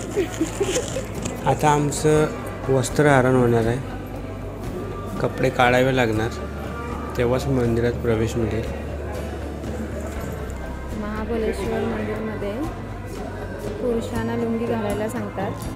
आता आमचं वस्त्रहरण होणार आहे. कपडे काढावे लागणार, तेव्हाच मंदिरात प्रवेश मिळेल. महाबळेश्वर मंदिरमध्ये पुरुषांना लुंगी घालायला सांगतात.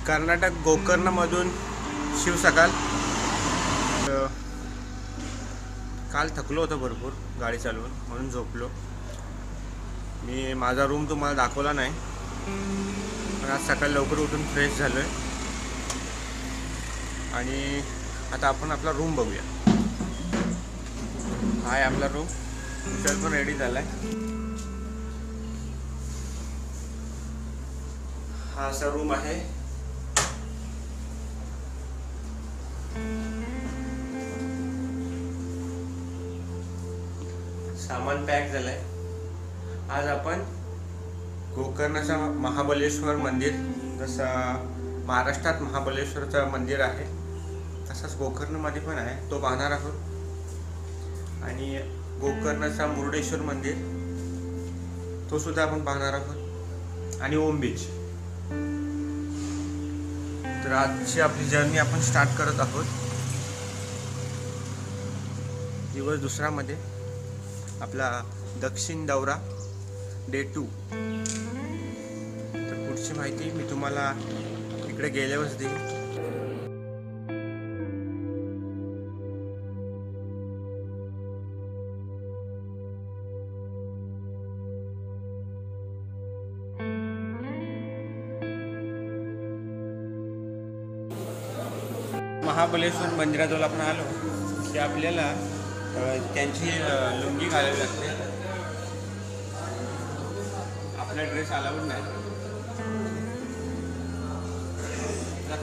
कर्नाटक गोकर्णमधून शिवसकाल. काल थकलो होतो भरपूर गाडी चालवून, म्हणून झोपलो मी. माझा रूम तुम्हाला दाखवला नाही, पण आज सकाळी लवकर उठून फ्रेश झालो आहे. आणि आता आपण आपला रूम बघूया. हा आहे आपला रूम. विशाल पण रेडी झाला आहे. हा असा रूम आहे. सामान पॅक झालंय. आज आपण गोकर्णाचा महाबळेश्वर मंदिर, जसं महाराष्ट्रात महाबळेश्वरचं मंदिर आहे तसंच गोकर्णमध्ये पण आहे, तो पाहणार आहोत. आणि गोकर्णाचा मुरुडेश्वर मंदिर, तो सुद्धा आपण पाहणार आहोत. आणि ओम बीच. तर आजची आपली जर्नी आपण स्टार्ट करत आहोत. दिवस दुसरामध्ये आपला दक्षिण दौरा डे 2. तर पुढची माहिती मी तुम्हाला इकडे गेल्यावरच देईन. महाबळेश्वर मंदिराजवळ आपण आलो की आपल्याला त्यांची लुंगी घालावी लागते. आपला ड्रेस अलाउड नाही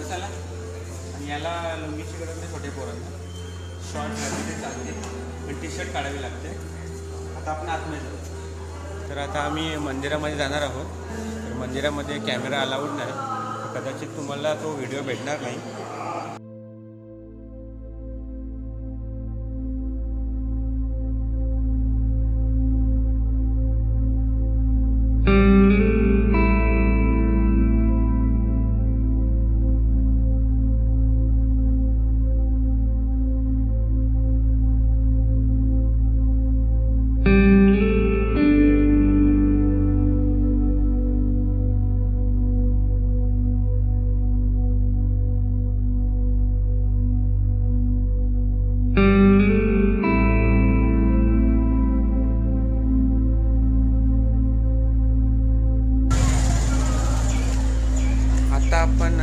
कशाला. आणि याला लुंगीची गरज नाही. छोटे पोरांना शॉर्ट घातले चालते, पण टी शर्ट काढावी लागते. आता आपण आतमध्ये जाऊ. तर आता आम्ही मंदिरामध्ये जाणार आहोत. तर मंदिरामध्ये कॅमेरा अलाउड नाही, कदाचित तुम्हाला तो व्हिडिओ भेटणार नाही. आपण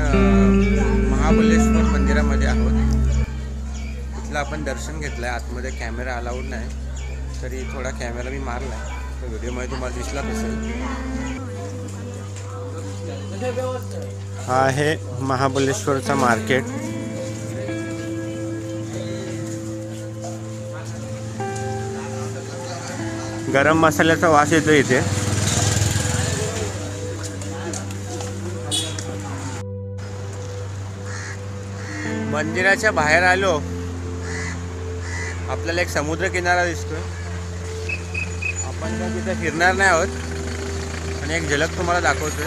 महाबळेश्वर मंदिरामध्ये आहोत. इथलं आपण दर्शन घेतलंय. आतमध्ये कॅमेरा अलाउड नाही, तरी थोडा कॅमेरा मी मारलाय. तो व्हिडिओमध्ये तुम्हाला दिसला असेल. हा आहे महाबळेश्वरचा मार्केट. गरम मसाल्याचा वास येतो इथे. मंदिराच्या बाहेर आलो, आपल्याला एक समुद्र किनारा दिसतोय. आपण तर तिथे फिरणार नाही आहोत, आणि एक झलक तुम्हाला दाखवतोय.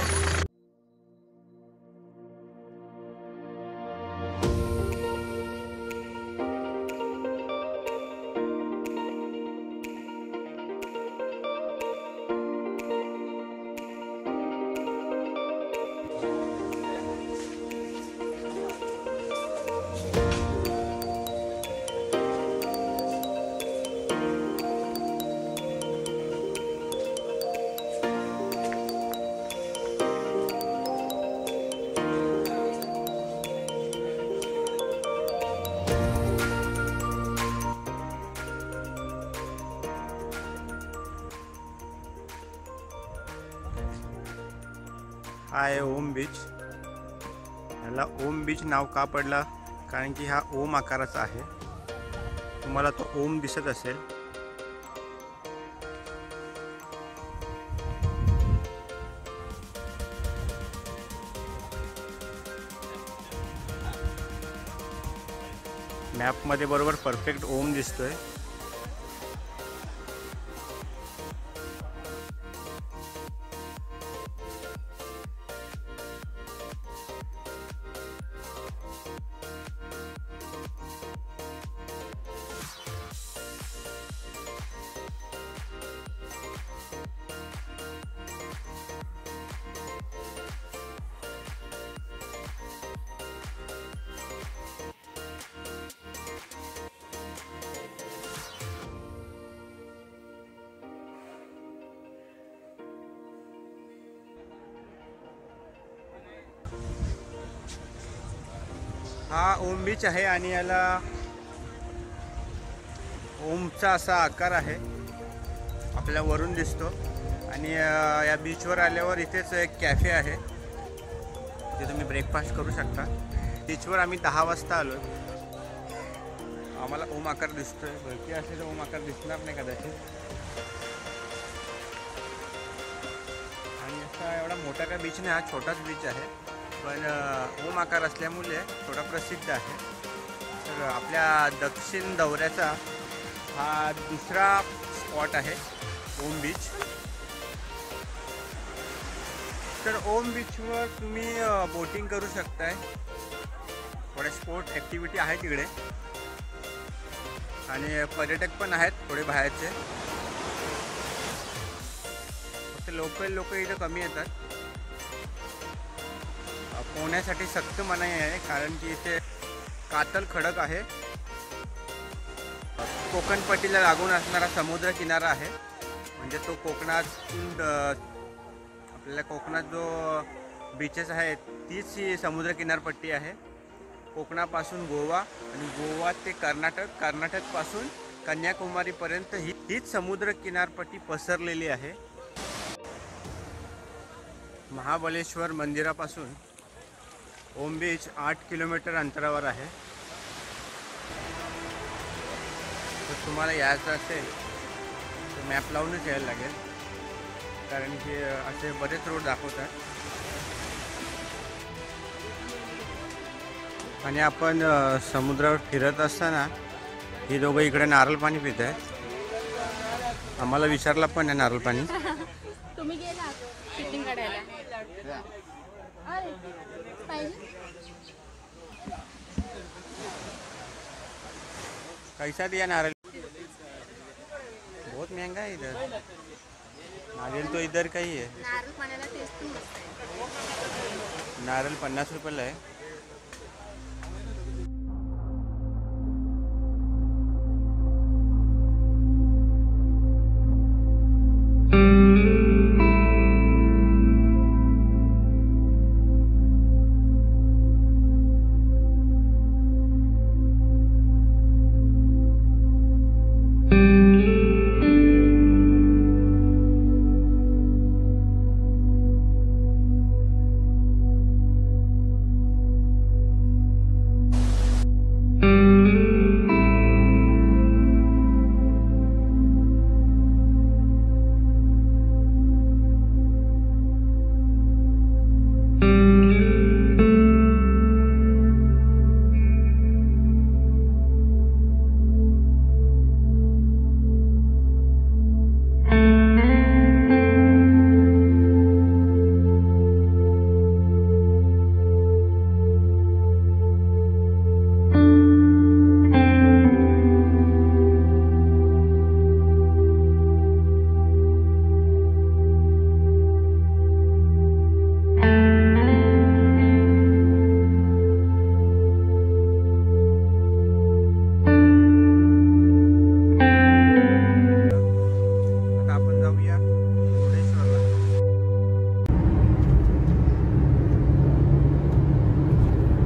हा आहे ओम बीच. याला ओम बीच नाव का पडलं? कारण की हा ओम आकाराचा आहे. तुम्हाला तो ओम दिसत असेल. मॅपमध्ये बरोबर परफेक्ट ओम दिसतोय. हा ओम बीच आहे आणि याला ओमचा असा आकार आहे, आपल्याला वरून दिसतो. आणि या बीचवर आल्यावर इथेच एक कॅफे आहे, तिथे तुम्ही ब्रेकफास्ट करू शकता. बीचवर आम्ही 10 वाजता आलो. आम्हाला ओम आकार दिसतोय. भरती असले तर ओम आकार दिसणार नाही कदाचित. आणि असा एवढा मोठा काय बीच नाही, हा छोटाच बीच आहे, पण ओम आकार असल्यामुळे थोडा प्रसिद्ध आहे. तर आपल्या दक्षिण दौऱ्याचा हा दुसरा स्पॉट आहे ओम बीच. तर ओम बीचवर तुम्ही बोटिंग करू शकताय. थोड्या स्पोर्ट ॲक्टिव्हिटी आहे तिकडे आणि पर्यटक पण आहेत थोडे बाहेरचे. फक्त लोकल लोक इथं कमी येतात. पोहण्यासाठी सक्त मनाई आहे, कारण की इथे कातल खडक आहे. कोकणपट्टीला लागून असणारा समुद्र किनारा आहे. म्हणजे तो कोकणातून आपल्याला कोकणात जो बीचेस आहेत तीच ही समुद्र किनारपट्टी आहे. कोकणापासून गोवा आणि गोवा ते कर्नाटक, कर्नाटकपासून कन्याकुमारीपर्यंत हीच समुद्र किनारपट्टी पसरलेली आहे. महाबळेश्वर मंदिरापासून ओम बीच 8 किलोमीटर अंतरावर आहे. तर तुम्हाला यायचं असेल तर मॅप लावूनच यायला लागेल, कारण की असे बरेच रोड दाखवतात. आणि आपण समुद्रावर फिरत असताना ही दोघं इकडे नारळ पाणी पित आहेत. आम्हाला विचारला पण आहे नारळ पाणी. तुम्ही गेला शूटिंग काढायला कैसा दिया नारियल? बहुत महंगा है इधर. नारियल तो इधर का ही है. नारळ पाण्याला टेस्ट मस्त आहे. नारियल 50 रुपयाला आहे.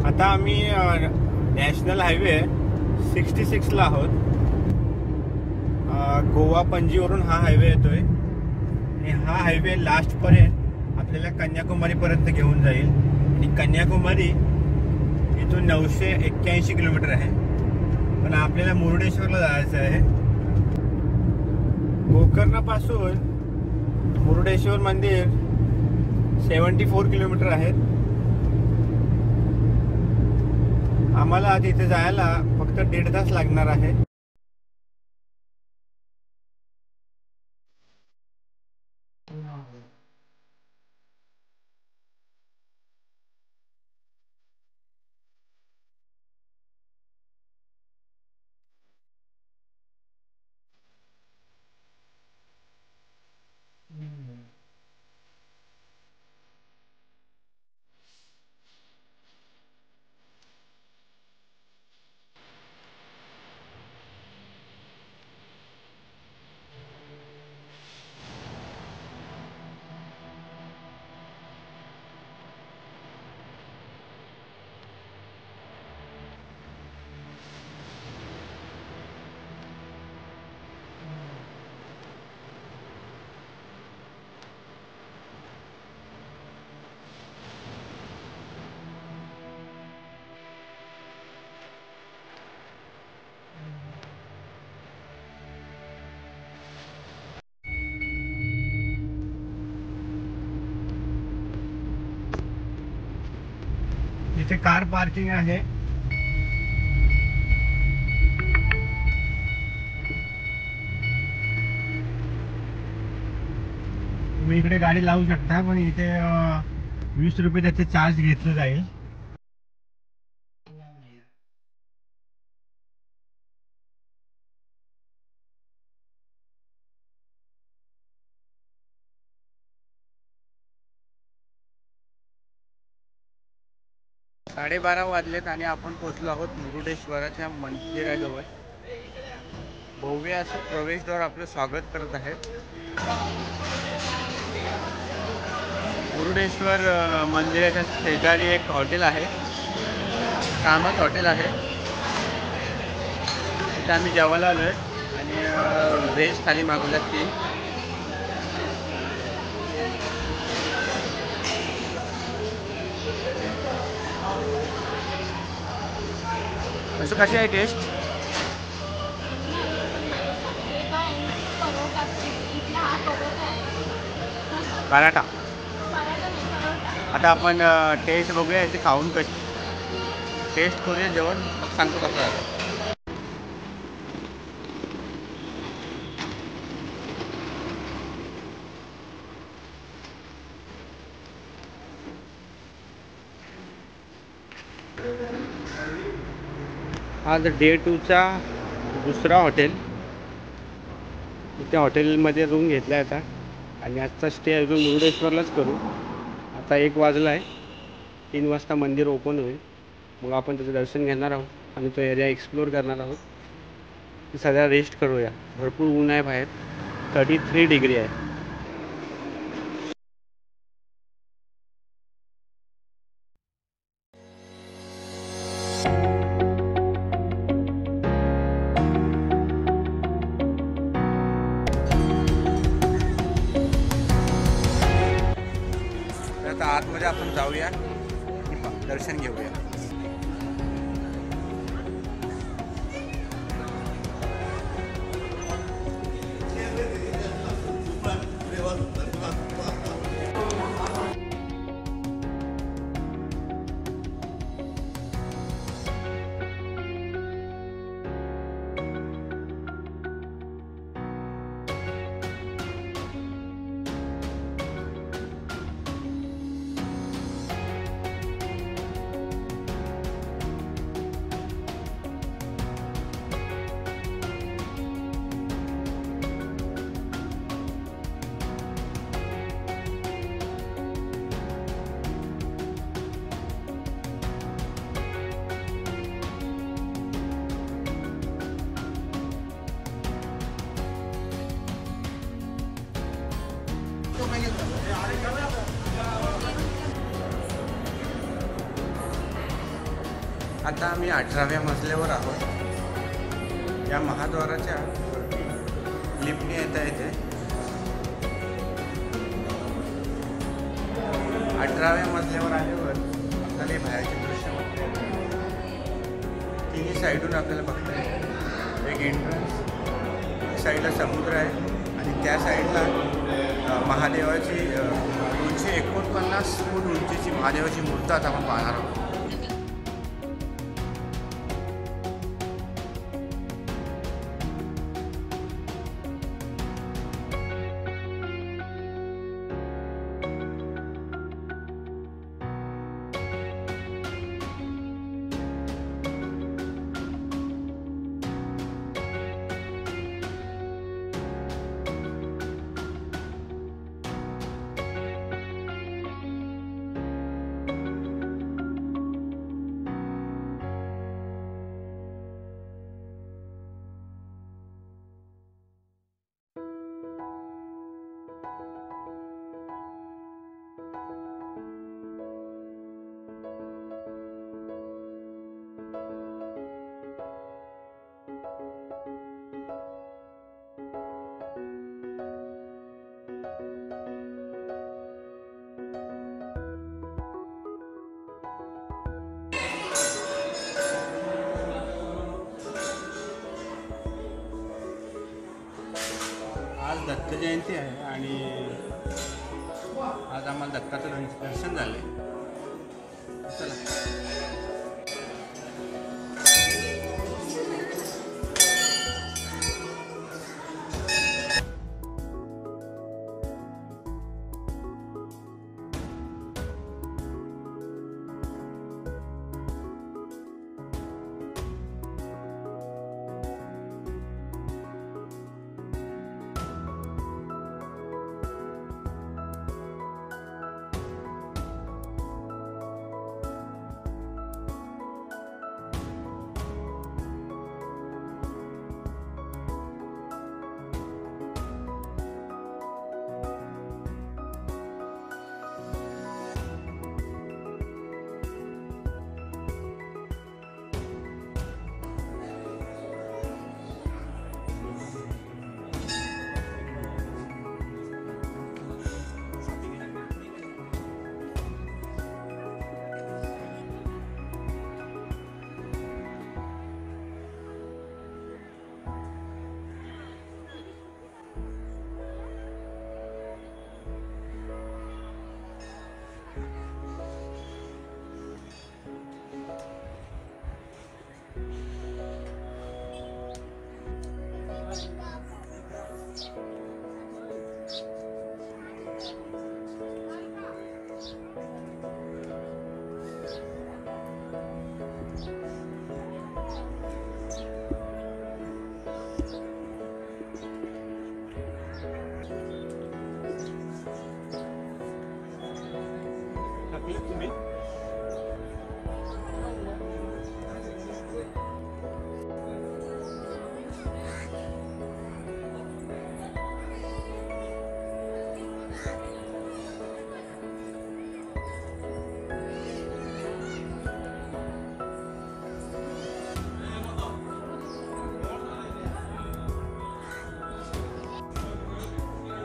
आता आम्ही नॅशनल हायवे 66ला आहोत. गोवा पणजीवरून हा हायवे येतोय आणि हा हायवे लास्टपर्यंत आपल्याला कन्याकुमारीपर्यंत घेऊन जाईल. आणि कन्याकुमारी इथून 981 किलोमीटर आहे, पण आपल्याला मुरुडेश्वरला जायचं आहे. गोकर्णापासून मुरुडेश्वर मंदिर 74 किलोमीटर आहे. आम्हाला तिथे जायला फक्त 1.5 तास लागणार आहे. इथे कार पार्किंग आहे. तुम्ही इकडे गाडी लावू शकता, पण इथे 20 रुपये त्याचे चार्ज घेतलं जाईल. साडेबारा वाजलेत आणि आपण पोहोचलो आहोत मुरुडेश्वराच्या मंदिराजवळ. भव्य असं प्रवेशद्वार आपलं स्वागत करत आहे. मुरुडेश्वर मंदिराच्या शेजारी एक हॉटेल आहे, कामत हॉटेल आहे. तिथे आम्ही जेवायला आलो आहे आणि व्हेज थाली मागवल्यात ती. असं कशी आहे टेस्ट? पराठा. आता आपण टेस्ट बघूया, याची खाऊन कशी टेस्ट करूया, जेवण मग सांगतो कसं आहे. आज डे 2चा दुसरा हॉटेल. त्या हॉटेलमध्ये रूम घेतला आहे आता, आणि आजचा स्टे अजून मुरुडेश्वरलाच करू. आता 1 वाजला आहे, 3 वाजता मंदिर ओपन होईल. मग आपण त्याचं दर्शन घेणार आहोत आणि तो एरिया एक्सप्लोर करणार आहोत. सध्या रेस्ट करूया. भरपूर ऊन आहे बाहेर, 33 डिग्री आहे. आता आतमध्ये आपण जाऊया, दर्शन घेऊया. आता आम्ही 18व्या मजल्यावर आहोत. या महाद्वाराच्या लिफ्टने येता येते. 18व्या मजल्यावर आल्यावर आपल्याला बाहेरचे दृश्य साईडून आपल्याला बघता येईल एक एंट्रन्स, साईडला समुद्र आहे आणि त्या साईडला महादेवाची 249 फूट उंचीची महादेवाची मूर्ती आता आपण पाहणार आहोत. आज दत्त जयंती आहे आणि आज आम्हाला दत्ताचं दर्शन झालं आहे. चला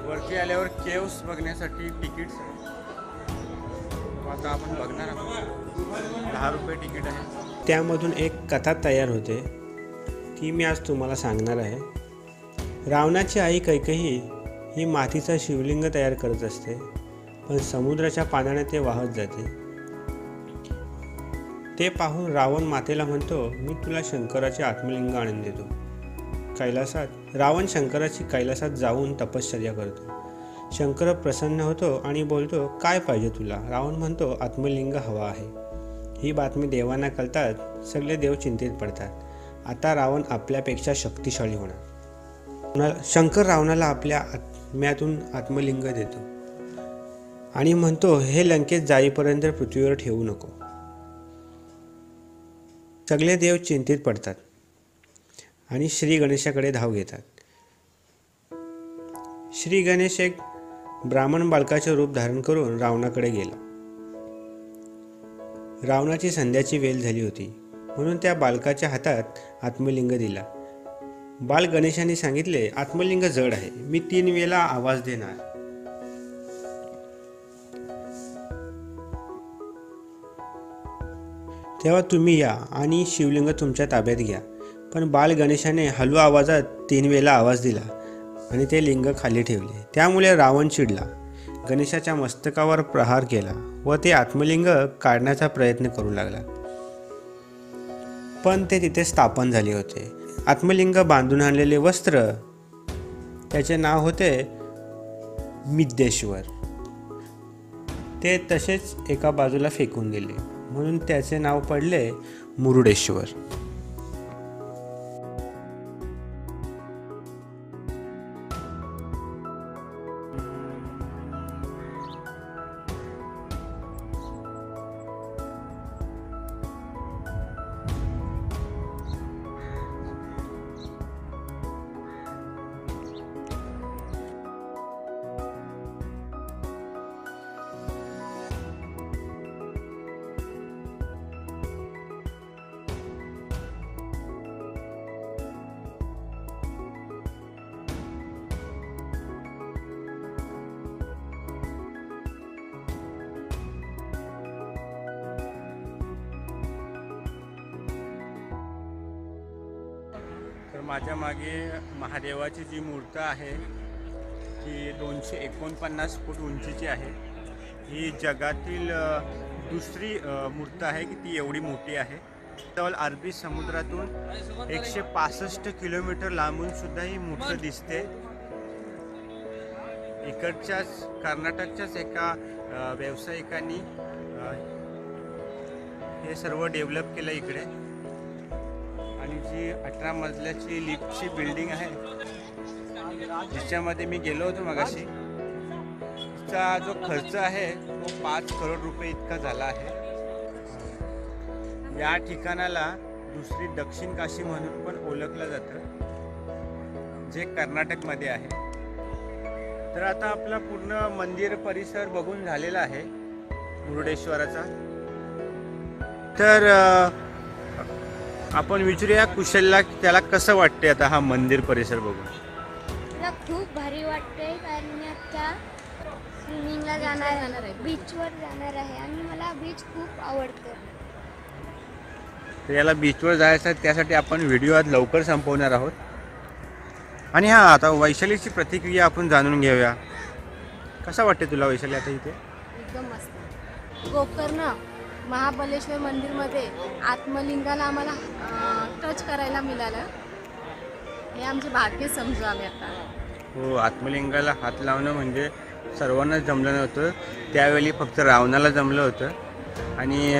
वरती आल्यावर केव्स बघण्यासाठी तिकीट्स आता आपण बघणार आहोत. 10 रुपये तिकीट आहे. त्यामधून एक कथा तयार होते ती मी आज तुम्हाला सांगणार आहे. रावणाची आई कैकेयी ही मातीचा शिवलिंग तयार करत असते, पण समुद्राच्या पाण्याने ते वाहत जाते. ते पाहून रावण मातेला म्हणतो, मी तुला शंकराचे आत्मलिंग आणून देतो. कैलासात रावण शंकराची कैलासात जाऊन तपश्चर्या करतो. शंकर प्रसन्न होतो आणि बोलतो, काय पाहिजे तुला? रावण म्हणतो, आत्मलिंग हवा आहे. ही बातमी देवांना कळतात. सगळे देव चिंतित पडतात. आता रावण आपल्यापेक्षा शक्तिशाली होणार. शंकर रावणाला आपल्या आत्म्यातून आत्मलिंग देतो आणि म्हणतो, हे लंकेत जाईपर्यंत पृथ्वीवर ठेवू नको. सगळे देव चिंतित पडतात आणि श्री गणेशाकडे धाव घेतात. श्री गणेश एक ब्राह्मण बालकाचे रूप धारण करून रावणाकडे गेला. रावणाची संध्याची वेळ झाली होती, म्हणून त्या बालकाच्या हातात आत्मलिंग दिला. बाल गणेशाने सांगितले, आत्मलिंग जड आहे, मी 3 वेळा आवाज देणार. तेव्हा तुम्ही या आणि शिवलिंग तुमच्या ताब्यात घ्या. पण बाल गणेशाने हलू आवाजात 3 वेळा आवाज दिला आणि ते लिंग खाली ठेवले. त्यामुळे रावण चिडला, गणेशाच्या मस्तकावर प्रहार केला व ते आत्मलिंग काढण्याचा प्रयत्न करू लागला. पण ते तिथे स्थापन झाले होते. आत्मलिंग बांधून आणलेले वस्त्र, त्याचे नाव होते मिद्देश्वर, ते तसेच एका बाजूला फेकून दिले, म्हणून त्याचे नाव पडले मुरुडेश्वर. तर माझ्या मागे महादेवाची जी मूर्त आहे ती 249 फूट उंचीची आहे. ही जगातील दुसरी मूर्त आहे की ती एवढी मोठी आहे. जवळ अरबी समुद्रातून 165 किलोमीटर लांबून सुद्धा ही मूर्त दिसते. इकडच्याच कर्नाटकच्याच एका व्यावसायिकांनी हे सर्व डेव्हलप केलं इकडे. आणि जी 18 मजल्याची लिफ्टची बिल्डिंग आहे जिच्यामध्ये मी गेलो होतो मगाशी, तिचा जो खर्च आहे तो 5 करोड रुपये इतका झाला आहे. या ठिकाणाला दुसरी दक्षिण काशी म्हणून पण ओळखलं जातं, जे कर्नाटकमध्ये आहे. तर आता आपला पूर्ण मंदिर परिसर बघून झालेला आहे मुरुडेश्वराचा. तर आपण विचारूया कुशलला, त्याला कसं वाटते आता हा मंदिर परिसर बघून. मला खूप भारी वाटते, कारण मी आता स्विमिंगला जाणार आहे, बीचवर जाणार आहे आणि मला बीच खूप आवडतं. तर याला बीचवर जायचं आहे, त्यासाठी आपण व्हिडिओ आज लवकर संपवणार आहोत. आणि हां, आता वैशालीची प्रतिक्रिया आपण जाणून घेऊया. कसं वाटते तुला वैशाली आता इथे? एकदम मस्त. गोकर्ण महाबलेश्वर मंदिरमध्ये आत्मलिंगाला आम्हाला टच करायला मिळालं, हे आमचे भाग्य समजू आम्ही आता. हो, आत्मलिंगाला हात लावणं म्हणजे सर्वांनाच जमलं नव्हतं. त्यावेळी फक्त रावणाला जमलं होतं आणि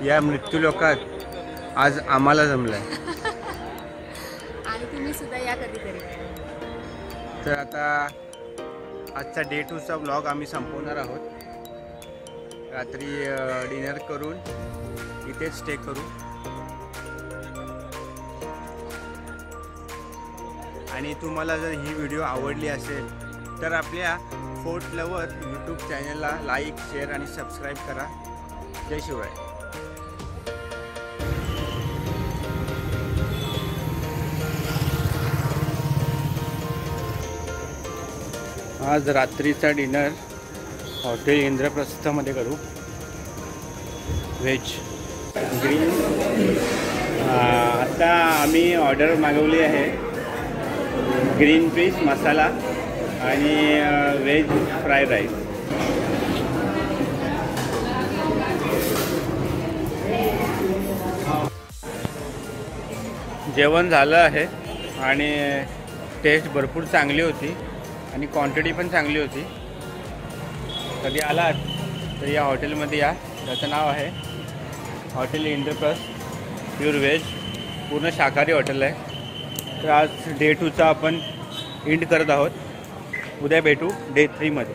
या मृत्यूलोकात आज आम्हाला जमलं आहे. आणि तुम्ही सुद्धा या कधीतरी. तर आता आजचा डे 2चा व्लॉग आम्ही संपवणार आहोत. रात्री डिनर करून इथेच स्टे करू. आणि तुम्हाला जर ही व्हिडिओ आवडली असेल तर आपल्या फोर्ट लवर यूट्यूब चॅनलला लाईक, शेअर आणि सबस्क्राईब करा. जय शिवराय. आज रात्रीचा डिनर हॉटेल इंद्रप्रस्थमध्ये करू. Veg green. आता आम्ही ऑर्डर मागवली आहे ग्रीन पीस मसाला आणि व्हेज फ्राईड राईस. जेवण झालं आहे आणि टेस्ट भरपूर चांगली होती आणि क्वांटिटी पण चांगली होती. कधी आलात तर या हॉटेलमध्ये या. त्याचं नाव आहे हॉटेल इंद्रप्रस्थ प्युअर व्हेज, पूर्ण शाकाहारी हॉटेल आहे. तर आज डे 2चा आपण एंड करत आहोत. उद्या भेटू डे 3मध्ये.